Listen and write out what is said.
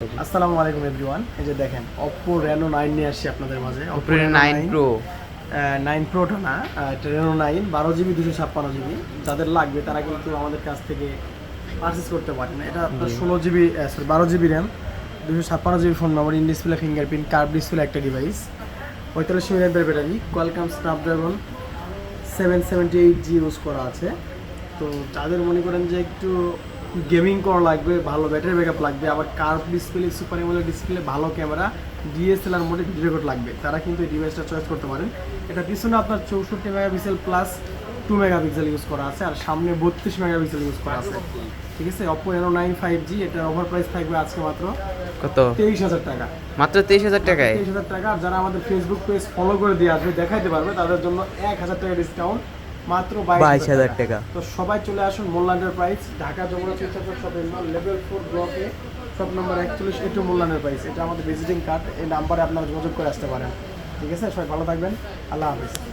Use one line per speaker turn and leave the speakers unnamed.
আসসালামু আলাইকুম এভরিওয়ান। এই যে দেখেন Oppo Reno 9 নিয়ে আসছি আপনাদের মাঝে।
Oppo Reno 9 Pro
9 Proটা না, এটা Reno 9 12GB 256GB। যাদের লাগবে তারা কিন্তু আমাদের কাছ থেকে পারচেজ করতে পারেন। এটা আপনার 16GB sorry 12GB RAM, 256GB phone memory, in display fingerprint, curve display একটা device, 45 mAh battery, Qualcomm Snapdragon 778G use করা আছে। তো যাদের মনে করেন যে একটু গেমিং করা লাগবে, ভালো ব্যাটারি ব্যাকআপ লাগবে, আবার curve display, super AMOLED display, ভালো ক্যামেরা, ডিএসএলআর মোডে ভিডিও রেকর্ড লাগবে, তারা কিন্তু এই ডিভাইসটা চয়েস করতে পারেন। এটা পিছনে আপনার 64 মেগাপিক্সেল প্লাস 2 মেগাপিক্সেল ইউজ করা আছে, আর সামনে 32 মেগাপিক্সেল ইউজ করা আছে। ঠিক আছে, Oppo Reno 9 5G, এটার ওভার প্রাইস থাকবে আজকে মাত্র
কত?
23,000 টাকা।
মাত্র 23,000 টাকায়?
23,000 টাকা। আর যারা আমাদের ফেসবুক পেজ ফলো করে দিয়ে আসবে, দেখাইতে পারবে, তাদের জন্য 1,000 টাকা ডিসকাউন্ট, মাত্র 22,000 টাকা। তো সবাই চলে আসুন মোল্লা এন্টারপ্রাইজ, ঢাকা যমুনা চৌরাস্তা শপিং মল, লেভেল 4 ব্লকে, শপ নম্বর 41, এটু মোল্লা এন্টারপ্রাইজ। এটা আমাদের ভিজিটিং কার্ড, এই নাম্বারে আপনারা যোগাযোগ করে আসতে পারেন। ঠিক আছে, সবাই ভালো থাকবেন, আল্লাহ হাফিজ।